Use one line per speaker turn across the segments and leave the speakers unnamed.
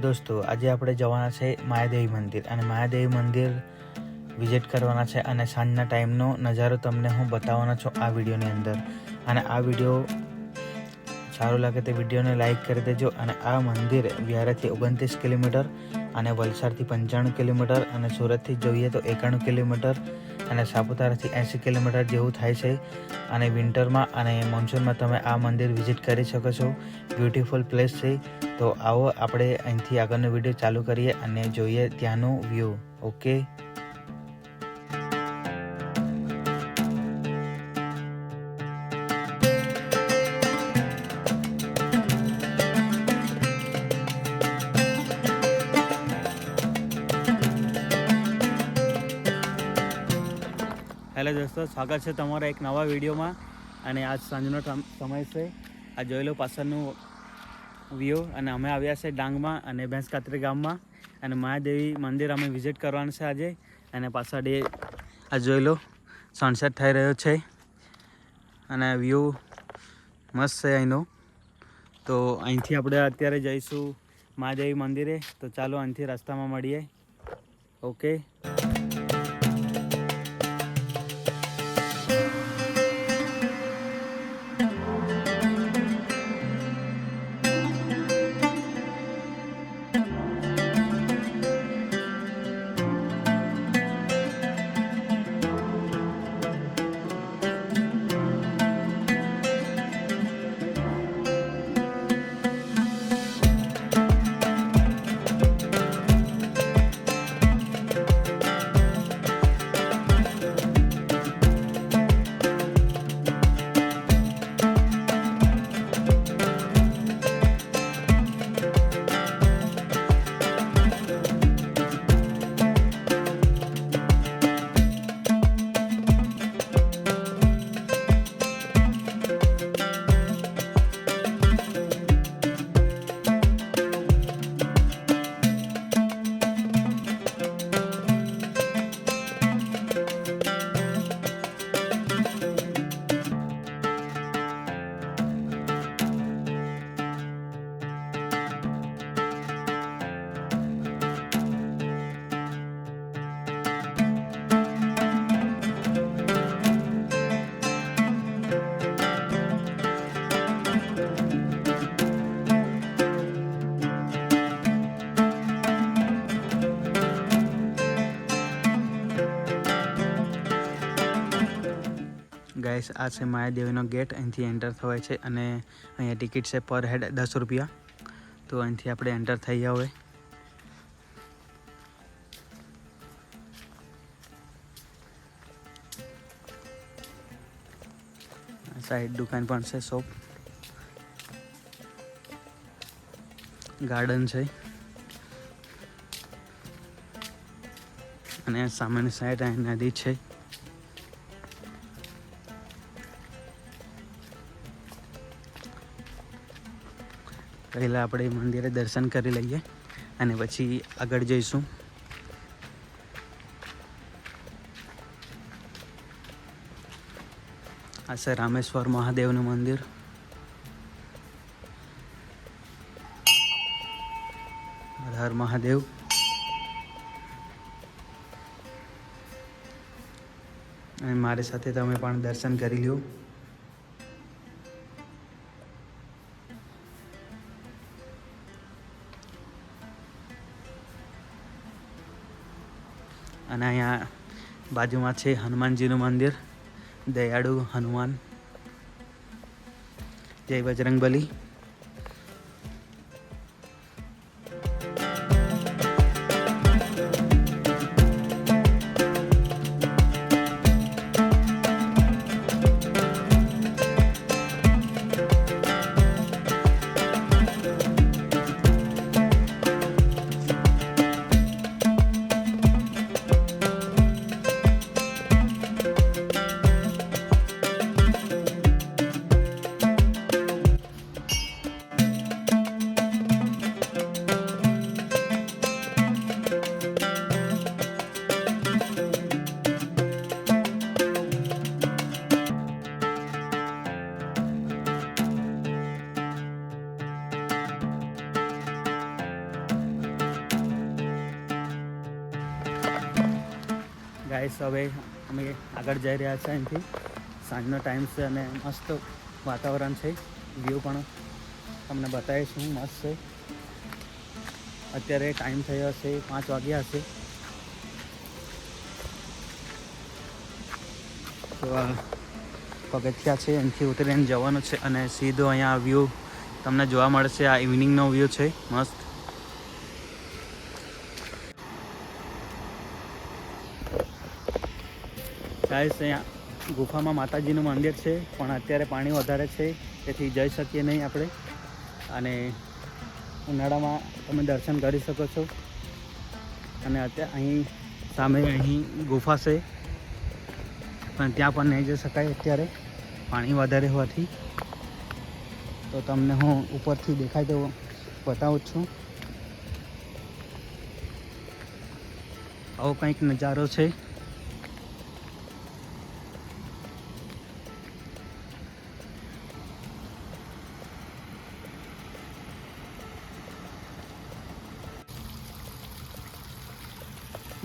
દોસ્તો, આજે આપણે જવાના છે માયાદેવી મંદિર અને માયાદેવી મંદિર વિઝિટ કરવાના છે અને સાંજના ટાઈમનો નજારો તમને હું બતાવવાનો છું આ વિડીયોની અંદર. અને આ વિડીયો સારો લાગે તો વિડીયોને લાઈક કરી દેજો. અને આ મંદિર વ્યારાથી 29 કિલોમીટર અને વલસાડથી 95 કિલોમીટર અને સુરતથી જોઈએ તો 91 કિલોમીટર અને સાપુતારાથી 80 કિલોમીટર જેવું થાય છે. અને વિન્ટરમાં અને મોન્સૂનમાં તમે આ મંદિર વિઝિટ કરી શકો છો. બ્યુટીફુલ પ્લેસ છે. તો આવો આપણે અહીંથી આગળનો વિડીયો ચાલુ કરીએ અને જોઈએ ત્યાંનું વ્યૂ. ઓકે, હેલો દોસ્તો, સ્વાગત છે તમારા એક નવા વિડીયોમાં. અને આજ સાંજનો સમય છે. આ જોઈ લો પાછળનું વ્યૂ. અને અમે આવ્યા છે ડાંગમાં અને ભેંસકાતરી ગામમાં અને મહાદેવી મંદિર અમે વિઝિટ કરવાનું છે આજે. અને પાછળ આ જોઈ લો સનસેટ થઈ રહ્યો છે અને વ્યૂ મસ્ત છે અહીંનો. તો અહીંથી આપણે અત્યારે જઈશું મહાદેવી મંદિરે. તો ચાલો અહીંથી રસ્તામાં મળીએ. ઓકે, ગાઈસ, આ છે માયાદેવીનો ગેટ. અહીંથી એન્ટર થવાય છે અને અહીંયા ટિકિટ છે પર હેડ 10 રૂપિયા. તો અહીંથી આપણે એન્ટર થઈ જાવ. સાઈડ દુકાન પણ છે, શોપ, ગાર્ડન છે અને સામેની સાઈડ અહીં નદી છે. પહેલાં આપણે મંદિરે દર્શન કરી લઈએ અને પછી આગળ જઈશું. આ છે રામેશ્વર મહાદેવનું મંદિર. હર હર મહાદેવ. અને મારી સાથે તમે પણ દર્શન કરી લો. અને અહીંયા બાજુમાં છે હનુમાનજીનું મંદિર. દયાળુ હનુમાન. જય બજરંગબલી. ગાઈસ હવે અમે આગળ જઈ રહ્યા છે. અહીંથી સાંજનો ટાઈમ છે અને મસ્ત વાતાવરણ છે. વ્યૂ પણ તમને બતાવીશું મસ્ત છે. અત્યારે ટાઈમ થયો હશે 5 વાગ્યા હશે. તો આ પગથિયા છે, એનાથી ઉતરીને જવાનું છે અને સીધો અહીંયા વ્યૂ તમને જોવા મળશે. આ ઇવનિંગનો વ્યૂ છે મસ્ત. ગાઈસ અહીંયા ગુફામાં માતાજીનું મંદિર છે, પણ અત્યારે પાણી વધારે છે તેથી જઈ શકીએ નહીં આપણે. અને ઉનાળામાં તમે દર્શન કરી શકો છો. અને અત્યારે અહીં સામે અહીં ગુફા છે, પણ ત્યાં પણ નહીં જઈ શકાય અત્યારે પાણી વધારે હોવાથી. તો તમને હું ઉપરથી દેખાય તો બતાવું છું. આવો કંઈક નજારો છે.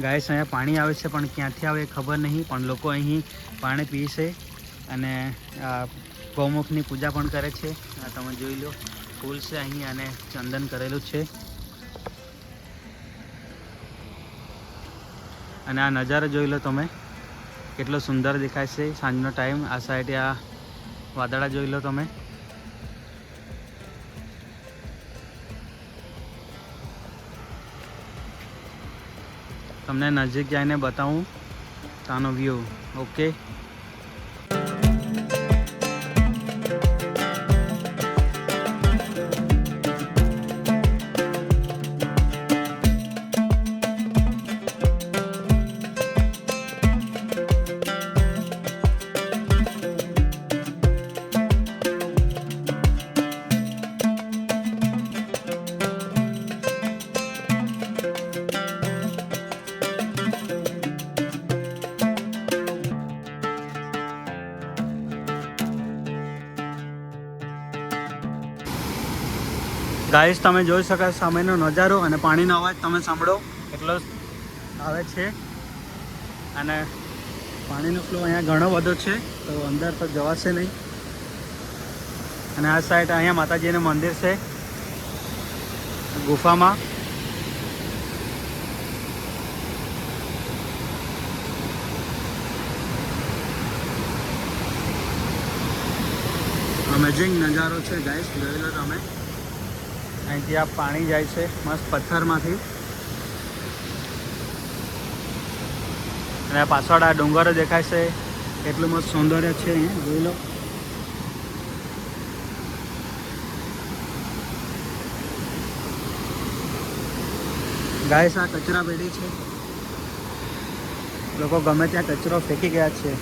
ગાઈસ અહીંયા પાણી આવે છે, પણ ક્યાંથી આવે ખબર નહીં, પણ લોકો અહીં પાણી પી છે અને ગૌમુખની પૂજા પણ કરે છે. આ તમે જોઈ લો, ફૂલ છે અહીં અને ચંદન કરેલું છે. અને આ નજારો જોઈ લો તમે, કેટલો સુંદર દેખાય છે સાંજનો ટાઈમ. આ સાઈડે આ વાદળા જોઈ લો તમે. તમને નજીક જઈને બતાવું ત્યાંનો વ્યૂ. ઓકે, ગાઈસ તમે જોઈ શકો સામેનો નજારો અને પાણીનો અવાજ તમે સાંભળો એટલો આવે છે. અને પાણીનો ફ્લો અહીંયા ઘણો બધો છે, તો અંદર તો જવાશે નહીં. અને આ સાઈડ અહીંયા માતાજીનું મંદિર છે ગુફામાં. અમેઝિંગ નજારો છે ગાઈસ, જોઈ લો તમે. અહીંથી આ પાણી જાય છે મસ્ત પથ્થરમાંથી. અને પાછળ આ ડુંગરો દેખાય છે, એટલું મસ્ત સૌંદર્ય છે અહીંયા, જોઈ લો. ગાઈસ આ કચરા પેટી છે, લોકો ગમે ત્યાં કચરો ફેંકી ગયા છે.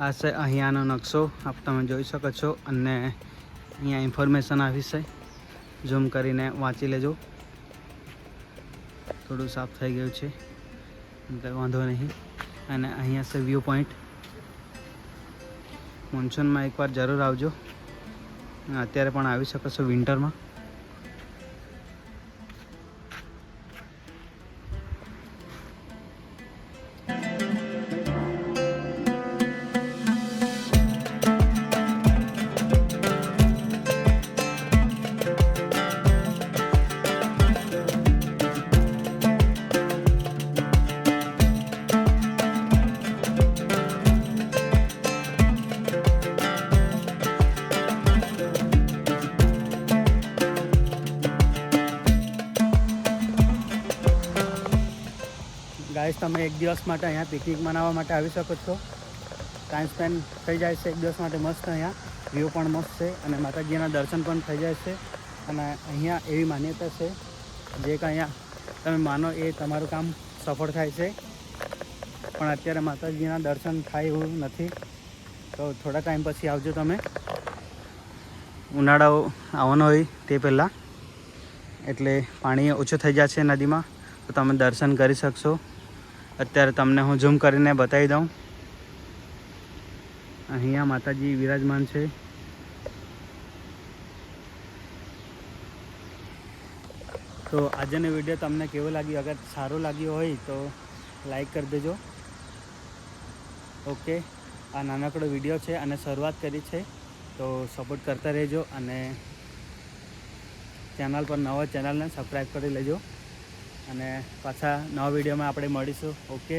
આ છે અહીંયાનો નકશો આપ તમે જોઈ શકો છો અને અહીંયા ઇન્ફોર્મેશન આવી છે, ઝૂમ કરીને વાંચી લેજો. થોડું સાફ થઈ ગયું છે એટલે વાંધો નહીં. અને અહીંયા છે વ્યૂ પોઈન્ટ. મોન્સૂનમાં એકવાર જરૂર આવજો, અત્યારે પણ આવી શકો છો વિન્ટરમાં. ગાઈસ, તમે એક દિવસ માટે અહીંયા પિકનિક મનાવવા માટે આવી શકો છો. ટાઈમ સ્પેન્ડ થઈ જાય છે એક દિવસ માટે મસ્ત. અહીંયા વ્યૂ પણ મસ્ત છે અને માતાજીના દર્શન પણ થઈ જાય છે. અને અહીંયા એવી માન્યતા છે જે કે અહીંયા તમે માનો એ તમારું કામ સફળ થાય છે. પણ અત્યારે માતાજીના દર્શન થાય એવું નથી, તો થોડા ટાઈમ પછી આવજો તમે. ઉનાળો આવવાનો હોય તે પહેલાં, એટલે પાણી ઓછું થઈ જશે નદીમાં, તો તમે દર્શન કરી શકશો. અત્યારે તમને હું ઝૂમ કરીને બતાવી દઉં. અહીંયા માતાજી વિરાજમાન છે. તો આજનો વિડીયો તમને કેવો લાગ્યો? અગર સારું લાગ્યું હોય તો લાઈક કરી દેજો. ઓકે, આ નાનકડો વિડીયો છે અને શરૂઆત કરી છે, તો સપોર્ટ કરતા રહેજો. અને ચેનલ પર નવા ચેનલને સબસ્ક્રાઈબ કરી લેજો. અને પાછા નવા વિડીયોમાં આપણે મળીશું. ઓકે.